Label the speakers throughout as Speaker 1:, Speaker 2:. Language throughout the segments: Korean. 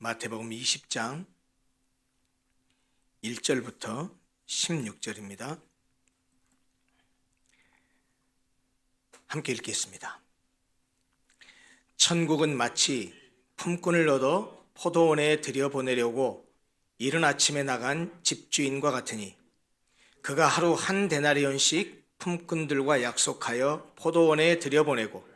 Speaker 1: 마태복음 20장 1절부터 16절입니다. 함께 읽겠습니다. 천국은 마치 품꾼을 얻어 포도원에 들여보내려고 이른 아침에 나간 집주인과 같으니 그가 하루 한 데나리온씩 품꾼들과 약속하여 포도원에 들여보내고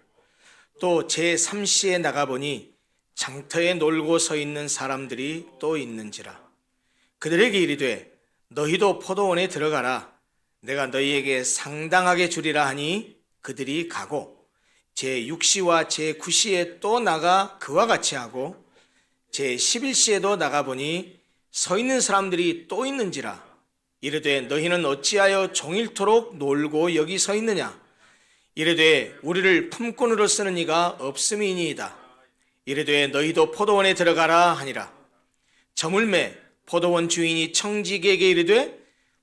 Speaker 1: 또 제3시에 나가보니 장터에 놀고 서 있는 사람들이 또 있는지라. 그들에게 이르되 너희도 포도원에 들어가라. 내가 너희에게 상당하게 주리라 하니 그들이 가고 제6시와 제9시에 또 나가 그와 같이 하고 제11시에도 나가보니 서 있는 사람들이 또 있는지라. 이르되 너희는 어찌하여 종일토록 놀고 여기 서 있느냐. 이르되 우리를 품꾼으로 쓰는 이가 없음이니이다. 이르되 너희도 포도원에 들어가라 하니라. 저물매 포도원 주인이 청지기에게 이르되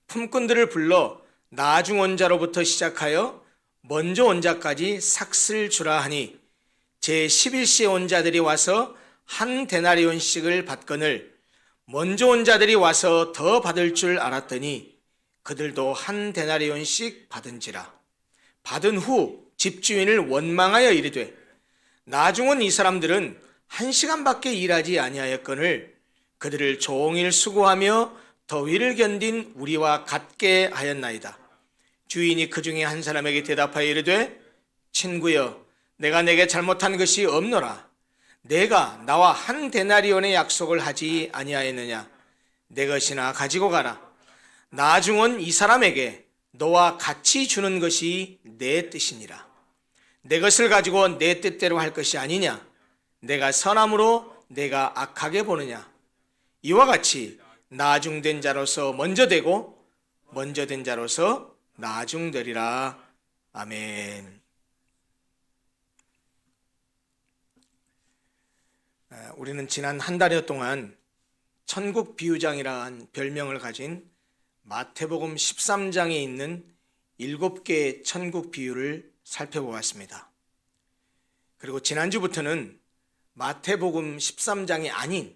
Speaker 1: 품꾼들을 불러 나중 온 자로부터 시작하여 먼저 온 자까지 삭슬 주라 하니 제11시에 온 자들이 와서 한 데나리온씩을 받거늘 먼저 온 자들이 와서 더 받을 줄 알았더니 그들도 한 데나리온씩 받은지라. 받은 후 집주인을 원망하여 이르되 나중 온 이 사람들은 1시간밖에 일하지 아니하였거늘 그들을 종일 수고하며 더위를 견딘 우리와 같게 하였나이다. 주인이 그 중에 한 사람에게 대답하여 이르되 친구여 내가 내게 잘못한 것이 없노라. 내가 나와 한 데나리온의 약속을 하지 아니하였느냐. 내 것이나 가지고 가라. 나중 온 이 사람에게 너와 같이 주는 것이 내 뜻이니라. 내 것을 가지고 내 뜻대로 할 것이 아니냐. 내가 선함으로 내가 악하게 보느냐. 이와 같이 나중된 자로서 먼저 되고 먼저 된 자로서 나중되리라. 아멘. 우리는 지난 한 달여 동안 천국 비유장이라는 별명을 가진 마태복음 13장에 있는 7개의 천국 비유를 살펴보았습니다. 그리고 지난주부터는 마태복음 13장이 아닌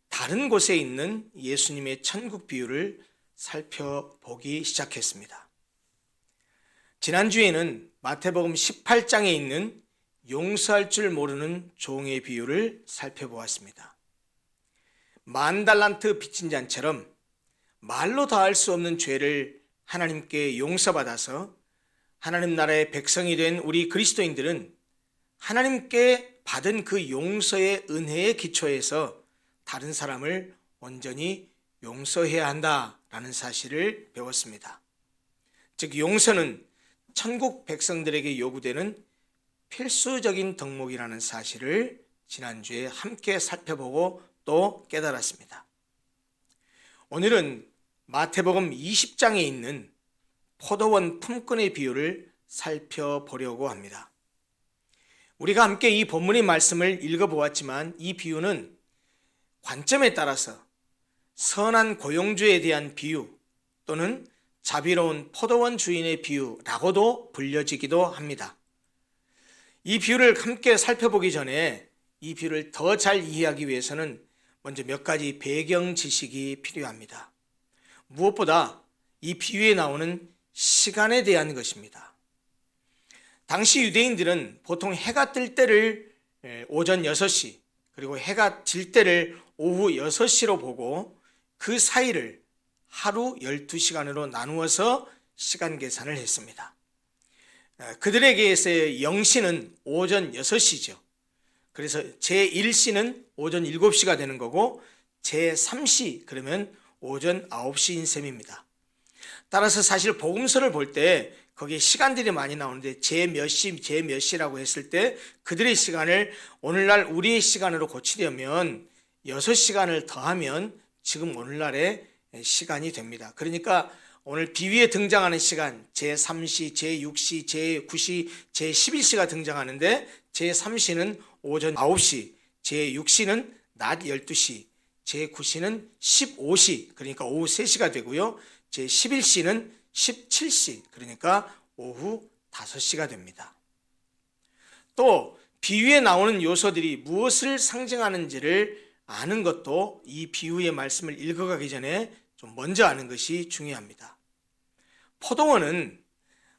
Speaker 1: 다른 곳에 있는 예수님의 천국 비유를 살펴보기 시작했습니다. 지난주에는 마태복음 18장에 있는 용서할 줄 모르는 종의 비유를 살펴보았습니다. 10,000달란트 빚진 자처럼 말로 다할 수 없는 죄를 하나님께 용서받아서 하나님 나라의 백성이 된 우리 그리스도인들은 하나님께 받은 그 용서의 은혜에 기초해서 다른 사람을 온전히 용서해야 한다라는 사실을 배웠습니다. 즉 용서는 천국 백성들에게 요구되는 필수적인 덕목이라는 사실을 지난주에 함께 살펴보고 또 깨달았습니다. 오늘은 마태복음 20장에 있는 포도원 품꾼의 비유를 살펴보려고 합니다. 우리가 함께 이 본문의 말씀을 읽어보았지만 이 비유는 관점에 따라서 선한 고용주에 대한 비유 또는 자비로운 포도원 주인의 비유라고도 불려지기도 합니다. 이 비유를 함께 살펴보기 전에 이 비유를 더 잘 이해하기 위해서는 먼저 몇 가지 배경 지식이 필요합니다. 무엇보다 이 비유에 나오는 시간에 대한 것입니다. 당시 유대인들은 보통 해가 뜰 때를 오전 6시 그리고 해가 질 때를 오후 6시로 보고 그 사이를 하루 12시간으로 나누어서 시간 계산을 했습니다. 그들에게서의 0시는 오전 6시죠. 그래서 제1시는 오전 7시가 되는 거고 제3시 그러면 오전 9시인 셈입니다. 따라서 사실 복음서를 볼 때 거기에 시간들이 많이 나오는데 제 몇 시라고 했을 때 그들의 시간을 오늘날 우리의 시간으로 고치려면 6시간을 더하면 지금 오늘날의 시간이 됩니다. 그러니까 오늘 비유에 등장하는 시간 제3시, 제6시, 제9시, 제11시가 등장하는데 제3시는 오전 9시, 제6시는 낮 12시, 제9시는 15시 그러니까 오후 3시가 되고요. 제11시는 17시 그러니까 오후 5시가 됩니다. 또 비유에 나오는 요소들이 무엇을 상징하는지를 아는 것도 이 비유의 말씀을 읽어가기 전에 좀 먼저 아는 것이 중요합니다. 포도원은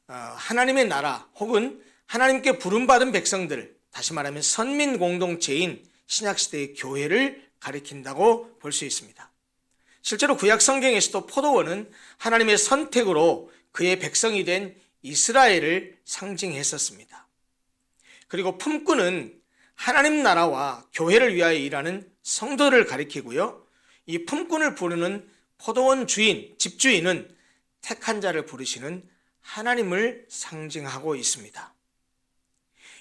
Speaker 1: 하나님의 나라 혹은 하나님께 부름받은 백성들, 다시 말하면 선민 공동체인 신약시대의 교회를 가리킨다고 볼 수 있습니다. 실제로 구약 성경에서도 포도원은 하나님의 선택으로 그의 백성이 된 이스라엘을 상징했었습니다. 그리고 품꾼은 하나님 나라와 교회를 위하여 일하는 성도를 가리키고요. 이 품꾼을 부르는 포도원 주인, 집주인은 택한 자를 부르시는 하나님을 상징하고 있습니다.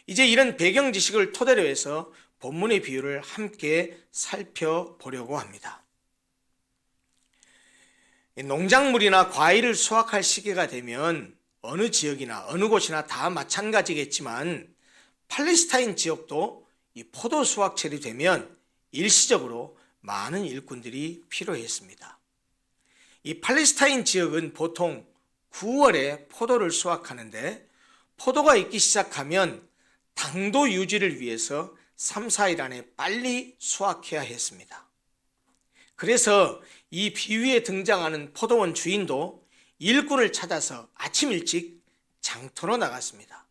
Speaker 1: 이제 이런 배경 지식을 토대로 해서 본문의 비유를 함께 살펴보려고 합니다. 농작물이나 과일을 수확할 시기가 되면 어느 지역이나 어느 곳이나 다 마찬가지겠지만 팔레스타인 지역도 이 포도 수확철이 되면 일시적으로 많은 일꾼들이 필요했습니다. 이 팔레스타인 지역은 보통 9월에 포도를 수확하는데 포도가 익기 시작하면 당도 유지를 위해서 3, 4일 안에 빨리 수확해야 했습니다. 그래서 이 비유에 등장하는 포도원 주인도 일꾼을 찾아서 아침 일찍 장터로 나갔습니다.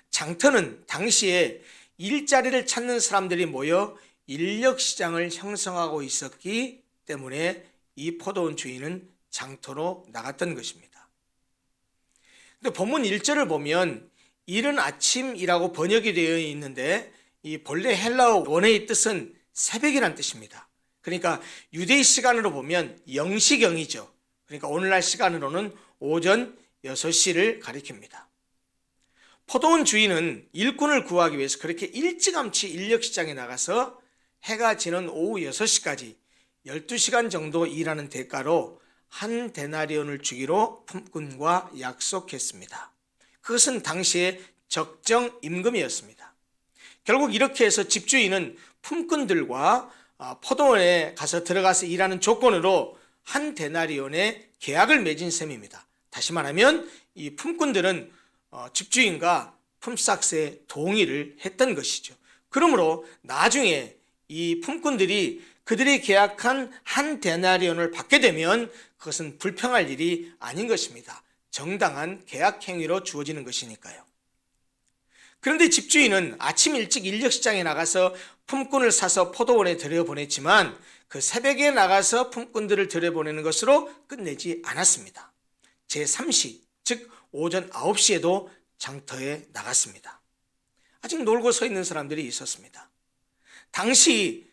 Speaker 1: 장터는 당시에 일자리를 찾는 사람들이 모여 인력시장을 형성하고 있었기 때문에 이 포도원 주인은 장터로 나갔던 것입니다. 근데 본문 1절을 보면 이른 아침이라고 번역이 되어 있는데 이 본래 헬라어 원어의 뜻은 새벽이란 뜻입니다. 그러니까 유대인 시간으로 보면 0시경이죠. 그러니까 오늘날 시간으로는 오전 6시를 가리킵니다. 포도원 주인은 일꾼을 구하기 위해서 그렇게 일찌감치 인력시장에 나가서 해가 지는 오후 6시까지 12시간 정도 일하는 대가로 한 데나리온을 주기로 품꾼과 약속했습니다. 그것은 당시의 적정 임금이었습니다. 결국 이렇게 해서 집주인은 품꾼들과 포도원에 가서 들어가서 일하는 조건으로 한 데나리온의 계약을 맺은 셈입니다. 다시 말하면 이 품꾼들은 집주인과 품삯에 동의를 했던 것이죠. 그러므로 나중에 이 품꾼들이 그들이 계약한 한 데나리온을 받게 되면 그것은 불평할 일이 아닌 것입니다. 정당한 계약 행위로 주어지는 것이니까요. 그런데 집주인은 아침 일찍 인력시장에 나가서 품꾼을 사서 포도원에 들여보냈지만 그 새벽에 나가서 품꾼들을 들여보내는 것으로 끝내지 않았습니다. 제3시, 즉 오전 9시에도 장터에 나갔습니다. 아직 놀고 서 있는 사람들이 있었습니다. 당시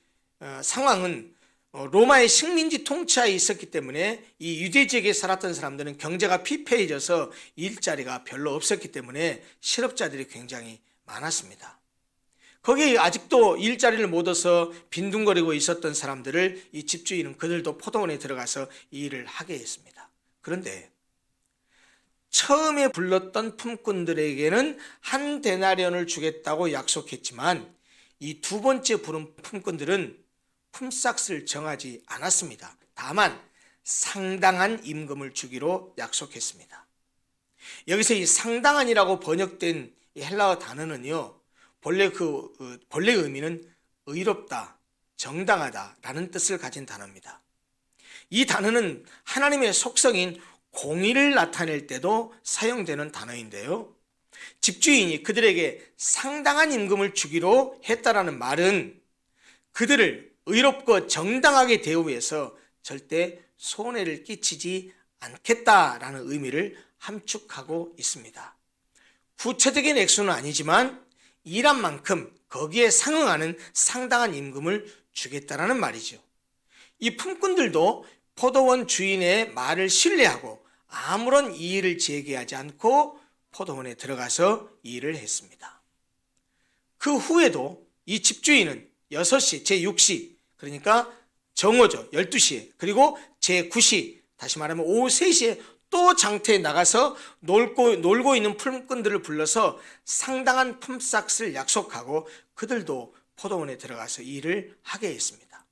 Speaker 1: 상황은 로마의 식민지 통치하에 있었기 때문에 이 유대 지역에 살았던 사람들은 경제가 피폐해져서 일자리가 별로 없었기 때문에 실업자들이 굉장히 많았습니다. 거기에 아직도 일자리를 못 얻어서 빈둥거리고 있었던 사람들을 이 집주인은 그들도 포도원에 들어가서 이 일을 하게 했습니다. 그런데 처음에 불렀던 품꾼들에게는 한 데나리온을 주겠다고 약속했지만 이 두 번째 부른 품꾼들은 품삯을 정하지 않았습니다. 다만 상당한 임금을 주기로 약속했습니다. 여기서 이 상당한이라고 번역된 이 헬라어 단어는요, 본래 의미는 의롭다, 정당하다라는 뜻을 가진 단어입니다. 이 단어는 하나님의 속성인 공의를 나타낼 때도 사용되는 단어인데요. 집주인이 그들에게 상당한 임금을 주기로 했다라는 말은 그들을 의롭고 정당하게 대우해서 절대 손해를 끼치지 않겠다라는 의미를 함축하고 있습니다. 구체적인 액수는 아니지만 일한 만큼 거기에 상응하는 상당한 임금을 주겠다라는 말이죠. 이 품꾼들도 포도원 주인의 말을 신뢰하고 아무런 이의를 제기하지 않고 포도원에 들어가서 일을 했습니다. 그 후에도 이 집주인은 6시, 제6시, 그러니까 정오죠. 12시에, 그리고 제9시, 다시 말하면 오후 3시에 또 장터에 나가서 놀고 있는 품꾼들을 불러서 상당한 품삯을 약속하고 그들도 포도원에 들어가서 일을 하게 했습니다.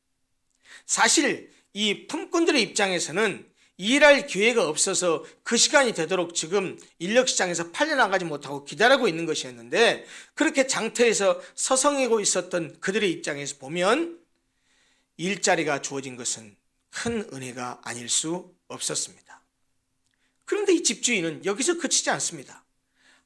Speaker 1: 사실 이 품꾼들의 입장에서는 일할 기회가 없어서 그 시간이 되도록 지금 인력시장에서 팔려나가지 못하고 기다리고 있는 것이었는데, 그렇게 장터에서 서성이고 있었던 그들의 입장에서 보면 일자리가 주어진 것은 큰 은혜가 아닐 수 없었습니다. 그런데 이 집주인은 여기서 그치지 않습니다.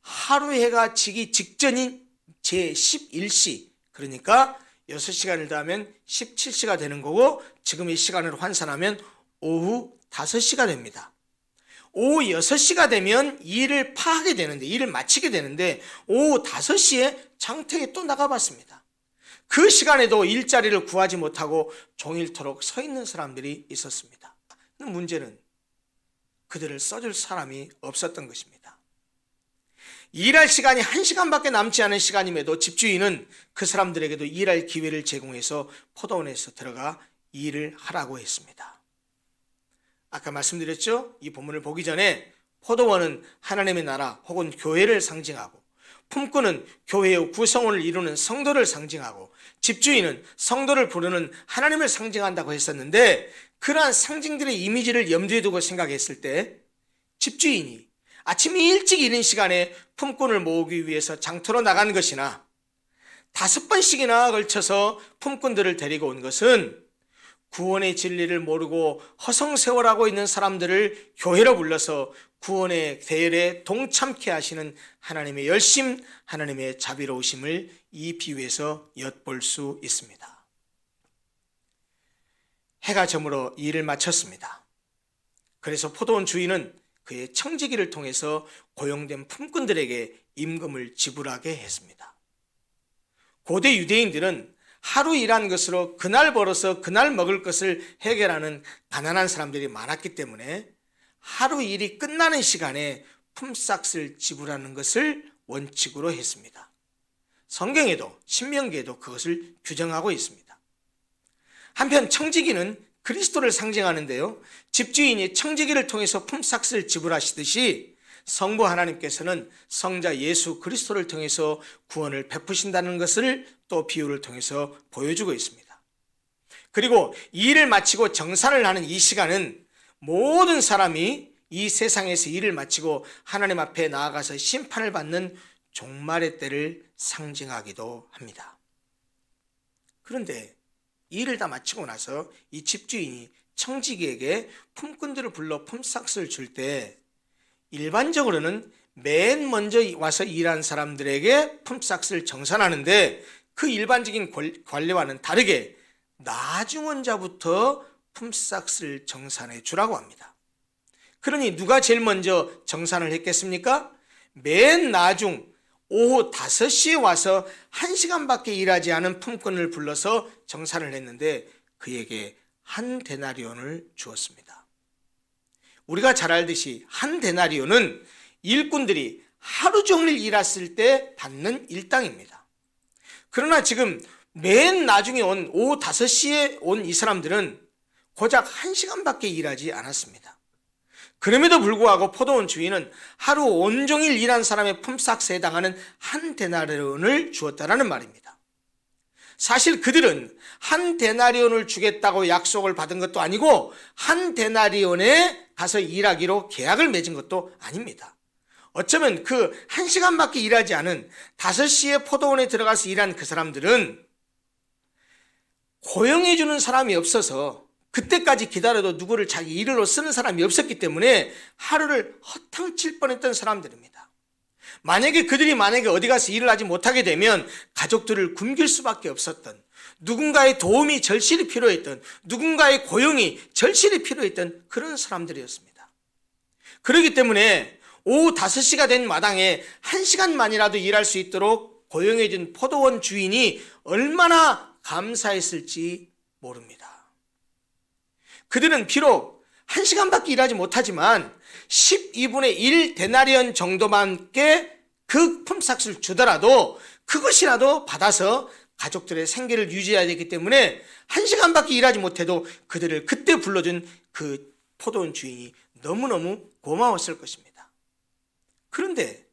Speaker 1: 하루 해가 지기 직전인 제11시, 그러니까 6시간을 더하면 17시가 되는 거고, 지금 이 시간을 환산하면 오후 5시가 됩니다. 오후 6시가 되면 일을 파하게 되는데, 일을 마치게 되는데, 오후 5시에 장터에 또 나가봤습니다. 그 시간에도 일자리를 구하지 못하고 종일토록 서 있는 사람들이 있었습니다. 문제는 그들을 써줄 사람이 없었던 것입니다. 일할 시간이 1시간밖에 남지 않은 시간임에도 집주인은 그 사람들에게도 일할 기회를 제공해서 포도원에서 들어가 일을 하라고 했습니다. 아까 말씀드렸죠? 이 본문을 보기 전에 포도원은 하나님의 나라 혹은 교회를 상징하고, 품꾼은 교회의 구성원을 이루는 성도를 상징하고, 집주인은 성도를 부르는 하나님을 상징한다고 했었는데, 그러한 상징들의 이미지를 염두에 두고 생각했을 때 집주인이 아침 일찍 이른 시간에 품꾼을 모으기 위해서 장터로 나간 것이나 5번씩이나 걸쳐서 품꾼들을 데리고 온 것은 구원의 진리를 모르고 허송세월하고 있는 사람들을 교회로 불러서 구원의 대열에 동참케 하시는 하나님의 열심, 하나님의 자비로우심을 이 비유에서 엿볼 수 있습니다. 해가 저물어 일을 마쳤습니다. 그래서 포도원 주인은 그의 청지기를 통해서 고용된 품꾼들에게 임금을 지불하게 했습니다. 고대 유대인들은 하루 일한 것으로 그날 벌어서 그날 먹을 것을 해결하는 가난한 사람들이 많았기 때문에 하루 일이 끝나는 시간에 품삯을 지불하는 것을 원칙으로 했습니다. 성경에도 신명기에도 그것을 규정하고 있습니다. 한편 청지기는 그리스도를 상징하는데요, 집주인이 청지기를 통해서 품삯을 지불하시듯이 성부 하나님께서는 성자 예수 그리스도를 통해서 구원을 베푸신다는 것을 또 비유를 통해서 보여주고 있습니다. 그리고 이 일을 마치고 정산을 하는 이 시간은 모든 사람이 이 세상에서 일을 마치고 하나님 앞에 나아가서 심판을 받는 종말의 때를 상징하기도 합니다. 그런데 이 일을 다 마치고 나서 이 집주인이 청지기에게 품꾼들을 불러 품삯을 줄 때 일반적으로는 맨 먼저 와서 일한 사람들에게 품삯을 정산하는데, 그 일반적인 관례와는 다르게 나중 자부터 품삯을 정산해 주라고 합니다. 그러니 누가 제일 먼저 정산을 했겠습니까? 맨 나중 오후 5시에 와서 1시간밖에 일하지 않은 품꾼을 불러서 정산을 했는데 그에게 한 데나리온을 주었습니다. 우리가 잘 알듯이 한 데나리온은 일꾼들이 하루 종일 일했을 때 받는 일당입니다. 그러나 지금 맨 나중에 온 오후 5시에 온 이 사람들은 고작 1시간밖에 일하지 않았습니다. 그럼에도 불구하고 포도원 주인은 하루 온종일 일한 사람의 품삯에 해당하는 한 데나리온을 주었다라는 말입니다. 사실 그들은 한 데나리온을 주겠다고 약속을 받은 것도 아니고 한 데나리온에 가서 일하기로 계약을 맺은 것도 아닙니다. 어쩌면 그 1시간밖에 일하지 않은 5시에 포도원에 들어가서 일한 그 사람들은 고용해주는 사람이 없어서 그때까지 기다려도 누구를 자기 일로 쓰는 사람이 없었기 때문에 하루를 허탕칠 뻔했던 사람들입니다. 만약에 그들이 어디 가서 일을 하지 못하게 되면 가족들을 굶길 수밖에 없었던, 누군가의 도움이 절실히 필요했던, 누군가의 고용이 절실히 필요했던 그런 사람들이었습니다. 그렇기 때문에 오후 5시가 된 마당에 1시간만이라도 일할 수 있도록 고용해준 포도원 주인이 얼마나 감사했을지 모릅니다. 그들은 비록 1시간밖에 일하지 못하지만 12분의 1 데나리온 정도밖에 그 품삯을 주더라도 그것이라도 받아서 가족들의 생계를 유지해야 되기 때문에 1시간밖에 일하지 못해도 그들을 그때 불러준 그 포도원 주인이 너무너무 고마웠을 것입니다. 그런데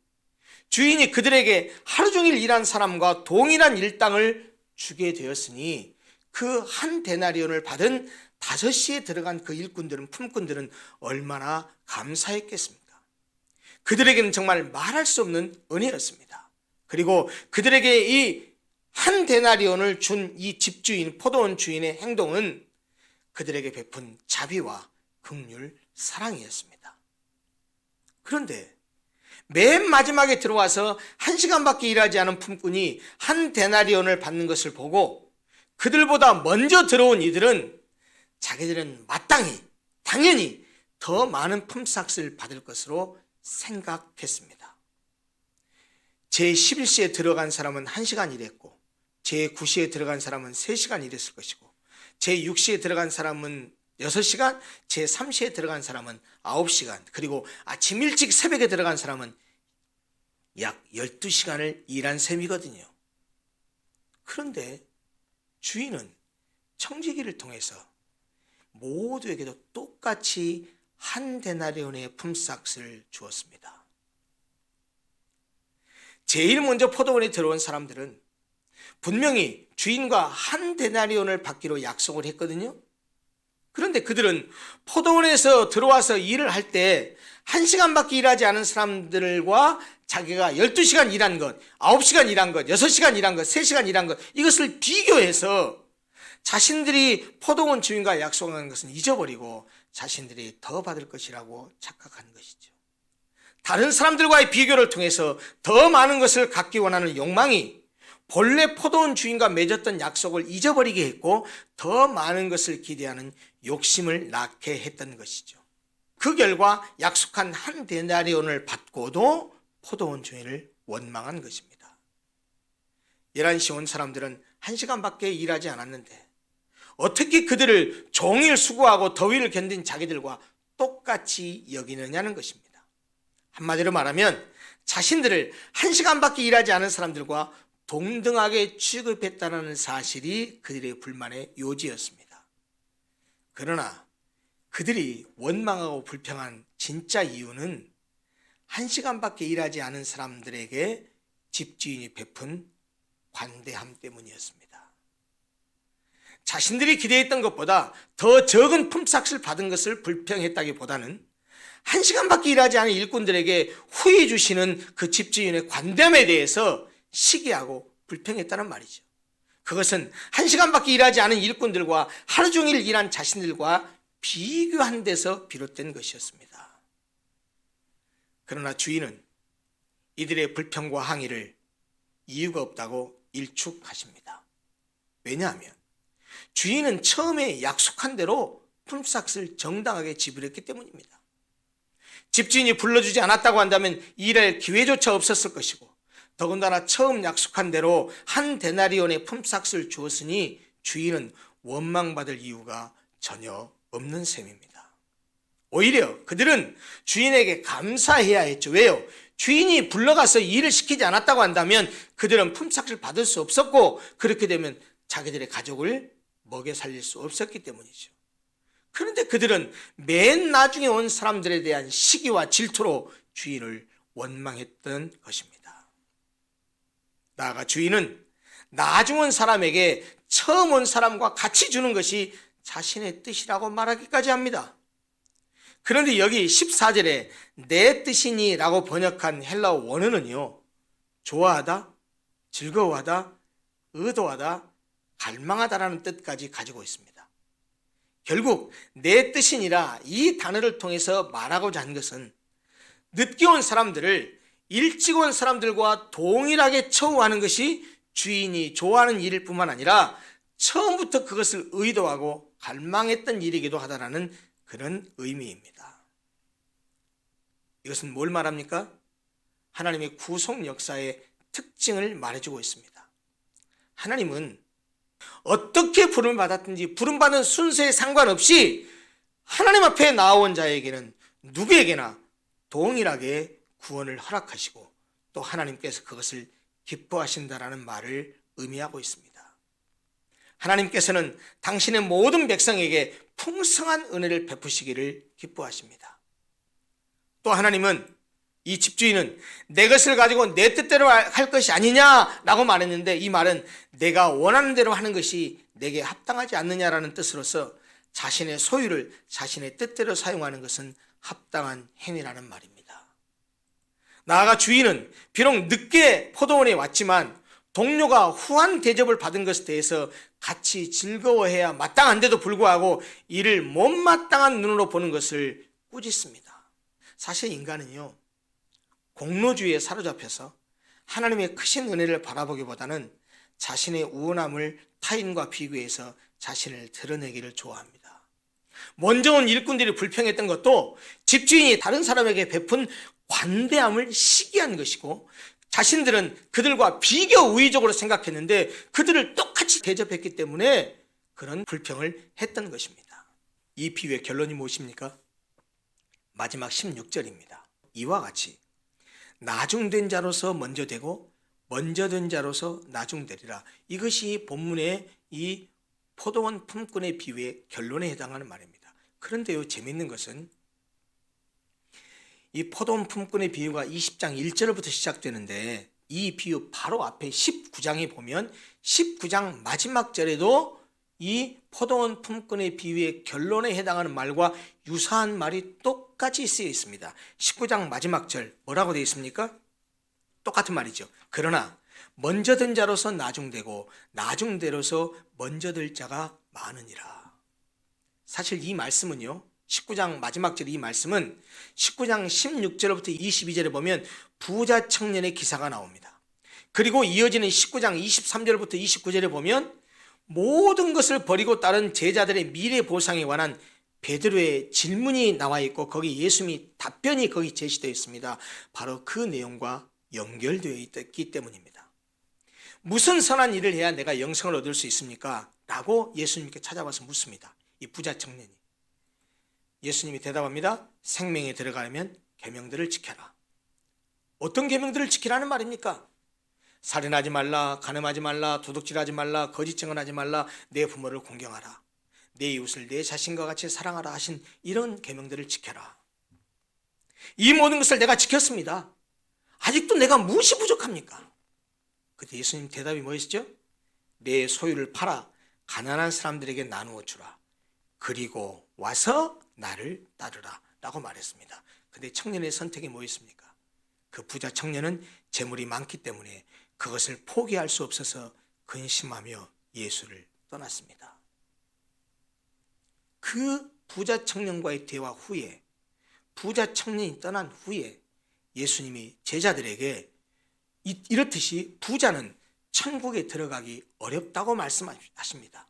Speaker 1: 주인이 그들에게 하루 종일 일한 사람과 동일한 일당을 주게 되었으니 그 한 데나리온을 받은 5시에 들어간 그 일꾼들은, 품꾼들은 얼마나 감사했겠습니까? 그들에게는 정말 말할 수 없는 은혜였습니다. 그리고 그들에게 이 한 데나리온을 준 이 집주인, 포도원 주인의 행동은 그들에게 베푼 자비와 긍휼, 사랑이었습니다. 그런데 맨 마지막에 들어와서 1시간밖에 일하지 않은 품꾼이 한 데나리온을 받는 것을 보고 그들보다 먼저 들어온 이들은 자기들은 마땅히, 당연히 더 많은 품삯을 받을 것으로 생각했습니다. 제11시에 들어간 사람은 1시간 일했고 제9시에 들어간 사람은 3시간 일했을 것이고 제6시에 들어간 사람은 6시간, 제3시에 들어간 사람은 9시간, 그리고 아침 일찍 새벽에 들어간 사람은 약 12시간을 일한 셈이거든요. 그런데 주인은 청지기를 통해서 모두에게도 똑같이 한 데나리온의 품삯을 주었습니다. 제일 먼저 포도원에 들어온 사람들은 분명히 주인과 한 데나리온을 받기로 약속을 했거든요. 그런데 그들은 포도원에서 들어와서 일을 할 때 1시간밖에 일하지 않은 사람들과 자기가 12시간 일한 것, 9시간 일한 것, 6시간 일한 것, 3시간 일한 것, 이것을 비교해서 자신들이 포도원 주인과 약속한 것은 잊어버리고 자신들이 더 받을 것이라고 착각한 것이죠. 다른 사람들과의 비교를 통해서 더 많은 것을 갖기 원하는 욕망이 본래 포도원 주인과 맺었던 약속을 잊어버리게 했고 더 많은 것을 기대하는 욕심을 낳게 했던 것이죠. 그 결과 약속한 한 데나리온을 받고도 포도원 주인을 원망한 것입니다. 11시에 온 사람들은 1시간밖에 일하지 않았는데 어떻게 그들을 종일 수고하고 더위를 견딘 자기들과 똑같이 여기느냐는 것입니다. 한마디로 말하면 자신들을 1시간밖에 일하지 않은 사람들과 동등하게 취급했다는 사실이 그들의 불만의 요지였습니다. 그러나 그들이 원망하고 불평한 진짜 이유는 1시간밖에 일하지 않은 사람들에게 집주인이 베푼 관대함 때문이었습니다. 자신들이 기대했던 것보다 더 적은 품삯을 받은 것을 불평했다기보다는 1시간밖에 일하지 않은 일꾼들에게 후히 주시는 그 집주인의 관대함에 대해서 시기하고 불평했다는 말이죠. 그것은 1시간밖에 일하지 않은 일꾼들과 하루 종일 일한 자신들과 비교한 데서 비롯된 것이었습니다. 그러나 주인은 이들의 불평과 항의를 이유가 없다고 일축하십니다. 왜냐하면 주인은 처음에 약속한 대로 품삯을 정당하게 지불했기 때문입니다. 집주인이 불러주지 않았다고 한다면 일할 기회조차 없었을 것이고 더군다나 처음 약속한 대로 한 데나리온의 품삯을 주었으니 주인은 원망받을 이유가 전혀 없는 셈입니다. 오히려 그들은 주인에게 감사해야 했죠. 왜요? 주인이 불러가서 일을 시키지 않았다고 한다면 그들은 품삯을 받을 수 없었고 그렇게 되면 자기들의 가족을 먹여 살릴 수 없었기 때문이죠. 그런데 그들은 맨 나중에 온 사람들에 대한 시기와 질투로 주인을 원망했던 것입니다. 나아가 주인은 나중 온 사람에게 처음 온 사람과 같이 주는 것이 자신의 뜻이라고 말하기까지 합니다. 그런데 여기 14절에 내 뜻이니 라고 번역한 헬라어 원어는요, 좋아하다, 즐거워하다, 의도하다, 갈망하다라는 뜻까지 가지고 있습니다. 결국 내 뜻이니라 이 단어를 통해서 말하고자 한 것은 늦게 온 사람들을 일찍 온 사람들과 동일하게 처우하는 것이 주인이 좋아하는 일일 뿐만 아니라 처음부터 그것을 의도하고 갈망했던 일이기도 하다라는 그런 의미입니다. 이것은 뭘 말합니까? 하나님의 구속 역사의 특징을 말해주고 있습니다. 하나님은 어떻게 부름을 받았든지 부름받은 순서에 상관없이 하나님 앞에 나온 자에게는 누구에게나 동일하게 구원을 허락하시고 또 하나님께서 그것을 기뻐하신다라는 말을 의미하고 있습니다. 하나님께서는 당신의 모든 백성에게 풍성한 은혜를 베푸시기를 기뻐하십니다. 또 하나님은 이 집주인은 내 것을 가지고 내 뜻대로 할 것이 아니냐라고 말했는데 이 말은 내가 원하는 대로 하는 것이 내게 합당하지 않느냐라는 뜻으로서 자신의 소유를 자신의 뜻대로 사용하는 것은 합당한 행위라는 말입니다. 나아가 주인은 비록 늦게 포도원에 왔지만 동료가 후한 대접을 받은 것에 대해서 같이 즐거워해야 마땅한데도 불구하고 이를 못마땅한 눈으로 보는 것을 꾸짖습니다. 사실 인간은요, 공로주의에 사로잡혀서 하나님의 크신 은혜를 바라보기보다는 자신의 우월함을 타인과 비교해서 자신을 드러내기를 좋아합니다. 먼저 온 일꾼들이 불평했던 것도 집주인이 다른 사람에게 베푼 관대함을 시기한 것이고, 자신들은 그들과 비교 우위적으로 생각했는데 그들을 똑같이 대접했기 때문에 그런 불평을 했던 것입니다. 이 비유의 결론이 무엇입니까? 마지막 16절입니다. 이와 같이 나중된 자로서 먼저 되고 먼저 된 자로서 나중되리라. 이것이 본문의 이 포도원 품꾼의 비유의 결론에 해당하는 말입니다. 그런데요, 재미있는 것은 이 포도원 품꾼의 비유가 20장 1절부터 시작되는데 이 비유 바로 앞에 19장에 보면 19장 마지막 절에도 이 포도원 품꾼의 비유의 결론에 해당하는 말과 유사한 말이 똑같이 쓰여 있습니다. 19장 마지막 절 뭐라고 되어 있습니까? 똑같은 말이죠. 그러나 먼저 된 자로서 나중되고 나중되로서 먼저 될 자가 많으니라. 사실 이 말씀은요, 19장 마지막 절 이 말씀은 19장 16절부터 22절에 보면 부자 청년의 기사가 나옵니다. 그리고 이어지는 19장 23절부터 29절에 보면 모든 것을 버리고 따른 제자들의 미래 보상에 관한 베드로의 질문이 나와 있고 거기 예수님이 답변이 거기 제시되어 있습니다. 바로 그 내용과 연결되어 있기 때문입니다. 무슨 선한 일을 해야 내가 영생을 얻을 수 있습니까? 라고 예수님께 찾아와서 묻습니다. 이 부자 청년이. 예수님이 대답합니다. 생명에 들어가려면 계명들을 지켜라. 어떤 계명들을 지키라는 말입니까? 살인하지 말라, 간음하지 말라, 도둑질하지 말라, 거짓 증언하지 말라, 내 부모를 공경하라, 내 이웃을 내 자신과 같이 사랑하라 하신 이런 계명들을 지켜라. 이 모든 것을 내가 지켰습니다. 아직도 내가 무엇이 부족합니까? 그때 예수님 대답이 뭐였죠? 내 소유를 팔아 가난한 사람들에게 나누어 주라. 그리고 와서 나를 따르라 라고 말했습니다. 근데 청년의 선택이 뭐였습니까? 그 부자 청년은 재물이 많기 때문에 그것을 포기할 수 없어서 근심하며 예수를 떠났습니다. 그 부자 청년과의 대화 후에, 부자 청년이 떠난 후에 예수님이 제자들에게 이렇듯이 부자는 천국에 들어가기 어렵다고 말씀하십니다.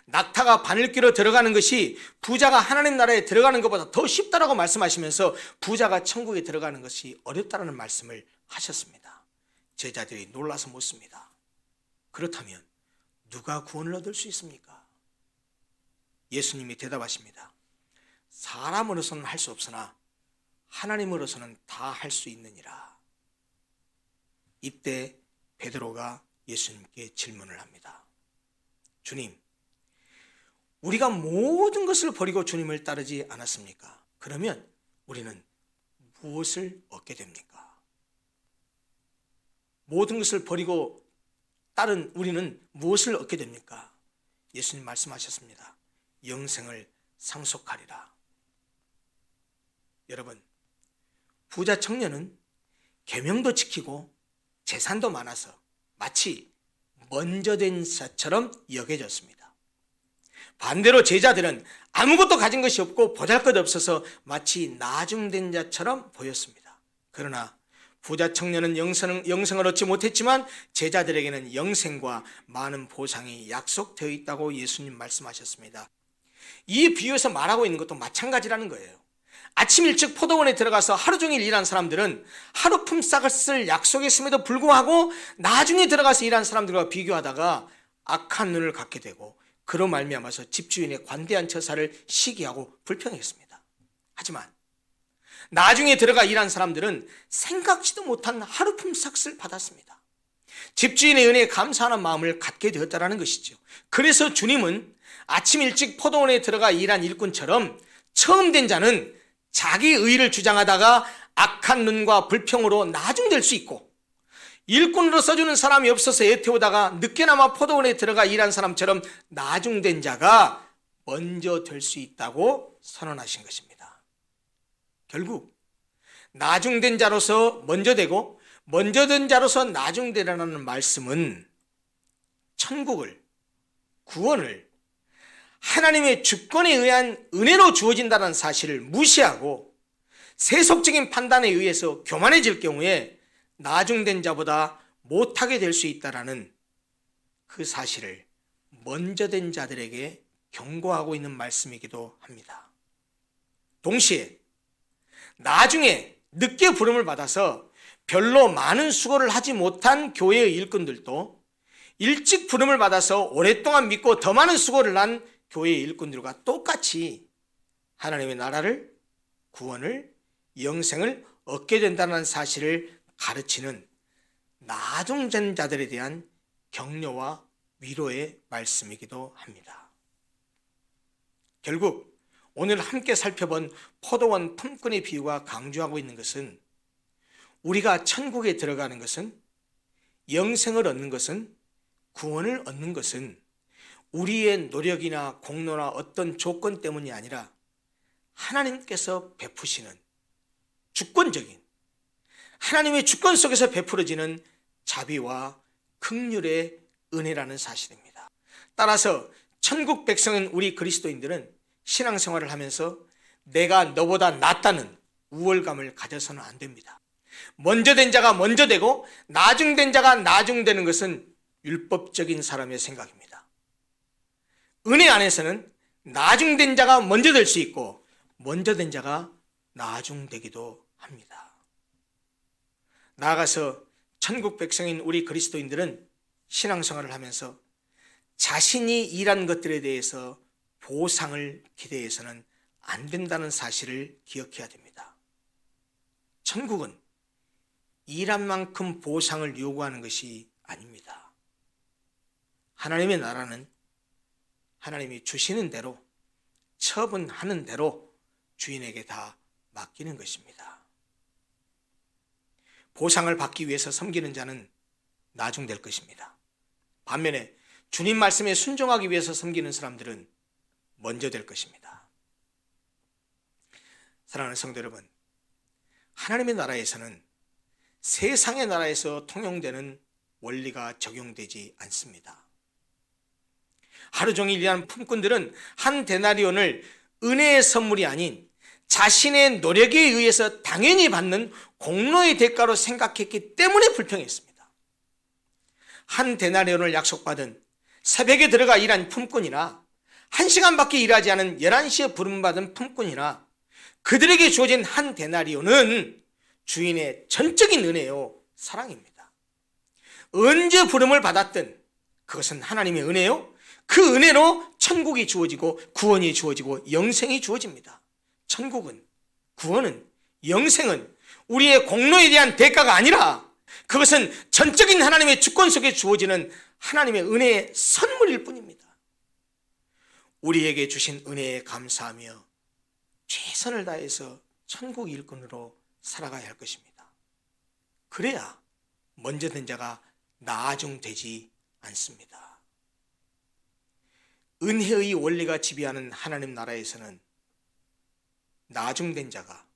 Speaker 1: 낙타가 바늘귀로 들어가는 것이 부자가 하나님 나라에 들어가는 것보다 더 쉽다라고 말씀하시면서 부자가 천국에 들어가는 것이 어렵다라는 말씀을 하셨습니다. 제자들이 놀라서 묻습니다. 그렇다면 누가 구원을 얻을 수 있습니까? 예수님이 대답하십니다. 사람으로서는 할 수 없으나 하나님으로서는 다 할 수 있느니라. 이때 베드로가 예수님께 질문을 합니다. 주님, 우리가 모든 것을 버리고 주님을 따르지 않았습니까? 그러면 우리는 무엇을 얻게 됩니까? 모든 것을 버리고 따른 우리는 무엇을 얻게 됩니까? 예수님 말씀하셨습니다. 영생을 상속하리라. 여러분, 부자 청년은 계명도 지키고 재산도 많아서 마치 먼저 된 자처럼 여겨졌습니다. 반대로 제자들은 아무것도 가진 것이 없고 보잘것없어서 마치 나중된 자처럼 보였습니다. 그러나 부자 청년은 영생을 얻지 못했지만 제자들에게는 영생과 많은 보상이 약속되어 있다고 예수님 말씀하셨습니다. 이 비유에서 말하고 있는 것도 마찬가지라는 거예요. 아침 일찍 포도원에 들어가서 하루 종일 일한 사람들은 하루 품삯을 쓸 약속했음에도 불구하고 나중에 들어가서 일한 사람들과 비교하다가 악한 눈을 갖게 되고 그로 말미암아서 집주인의 관대한 처사를 시기하고 불평했습니다. 하지만 나중에 들어가 일한 사람들은 생각지도 못한 하루 품삯을 받았습니다. 집주인의 은혜에 감사하는 마음을 갖게 되었다는 것이죠. 그래서 주님은 아침 일찍 포도원에 들어가 일한 일꾼처럼 처음 된 자는 자기 의의를 주장하다가 악한 눈과 불평으로 나중될 수 있고, 일꾼으로 써주는 사람이 없어서 애태우다가 늦게나마 포도원에 들어가 일한 사람처럼 나중된 자가 먼저 될 수 있다고 선언하신 것입니다. 결국 나중된 자로서 먼저 되고 먼저 된 자로서 나중되라는 말씀은 천국을, 구원을 하나님의 주권에 의한 은혜로 주어진다는 사실을 무시하고 세속적인 판단에 의해서 교만해질 경우에 나중된 자보다 못하게 될 수 있다는 그 사실을 먼저 된 자들에게 경고하고 있는 말씀이기도 합니다. 동시에 나중에 늦게 부름을 받아서 별로 많은 수고를 하지 못한 교회의 일꾼들도 일찍 부름을 받아서 오랫동안 믿고 더 많은 수고를 한 교회의 일꾼들과 똑같이 하나님의 나라를, 구원을, 영생을 얻게 된다는 사실을 가르치는 나중된 자들에 대한 격려와 위로의 말씀이기도 합니다. 결국 오늘 함께 살펴본 포도원 품꾼의 비유가 강조하고 있는 것은 우리가 천국에 들어가는 것은, 영생을 얻는 것은, 구원을 얻는 것은 우리의 노력이나 공로나 어떤 조건 때문이 아니라 하나님께서 베푸시는 주권적인, 하나님의 주권 속에서 베풀어지는 자비와 긍휼의 은혜라는 사실입니다. 따라서 천국 백성인 우리 그리스도인들은 신앙생활을 하면서 내가 너보다 낫다는 우월감을 가져서는 안 됩니다. 먼저 된 자가 먼저 되고 나중된 자가 나중되는 것은 율법적인 사람의 생각입니다. 은혜 안에서는 나중된 자가 먼저 될 수 있고 먼저 된 자가 나중되기도 합니다. 나아가서 천국 백성인 우리 그리스도인들은 신앙생활을 하면서 자신이 일한 것들에 대해서 보상을 기대해서는 안 된다는 사실을 기억해야 됩니다. 천국은 일한 만큼 보상을 요구하는 것이 아닙니다. 하나님의 나라는 하나님이 주시는 대로, 처분하는 대로 주인에게 다 맡기는 것입니다. 보상을 받기 위해서 섬기는 자는 나중될 것입니다. 반면에 주님 말씀에 순종하기 위해서 섬기는 사람들은 먼저 될 것입니다. 사랑하는 성도 여러분, 하나님의 나라에서는 세상의 나라에서 통용되는 원리가 적용되지 않습니다. 하루 종일 일하는 품꾼들은 한 데나리온을 은혜의 선물이 아닌 자신의 노력에 의해서 당연히 받는 공로의 대가로 생각했기 때문에 불평했습니다. 한 데나리온을 약속받은 새벽에 들어가 일한 품꾼이나 1시간밖에 일하지 않은 11시에 부름받은 품꾼이나 그들에게 주어진 한 데나리온은 주인의 전적인 은혜요, 사랑입니다. 언제 부름을 받았든 그것은 하나님의 은혜요, 그 은혜로 천국이 주어지고 구원이 주어지고 영생이 주어집니다. 천국은, 구원은, 영생은 우리의 공로에 대한 대가가 아니라 그것은 전적인 하나님의 주권 속에 주어지는 하나님의 은혜의 선물일 뿐입니다. 우리에게 주신 은혜에 감사하며 최선을 다해서 천국 일꾼으로 살아가야 할 것입니다. 그래야 먼저 된 자가 나중되지 않습니다. 은혜의 원리가 지배하는 하나님 나라에서는 나중된 자가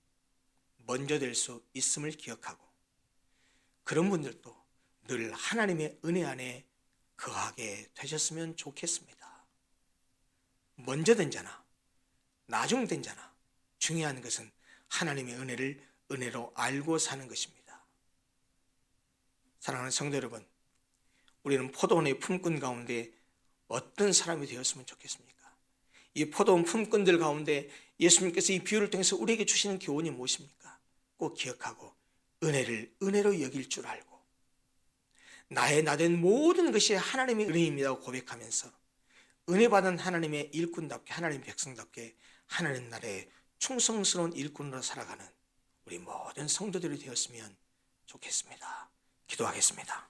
Speaker 1: 먼저 될 수 있음을 기억하고 그런 분들도 늘 하나님의 은혜 안에 거하게 되셨으면 좋겠습니다. 먼저 된 자나 나중된 자나 중요한 것은 하나님의 은혜를 은혜로 알고 사는 것입니다. 사랑하는 성도 여러분, 우리는 포도원의 품꾼 가운데 어떤 사람이 되었으면 좋겠습니까? 이 포도원 품꾼들 가운데 예수님께서 이 비유를 통해서 우리에게 주시는 교훈이 무엇입니까? 꼭 기억하고 은혜를 은혜로 여길 줄 알고 나의 나된 모든 것이 하나님의 은혜입니다고 고백하면서 은혜 받은 하나님의 일꾼답게, 하나님의 백성답게 하나님 나라의 충성스러운 일꾼으로 살아가는 우리 모든 성도들이 되었으면 좋겠습니다. 기도하겠습니다.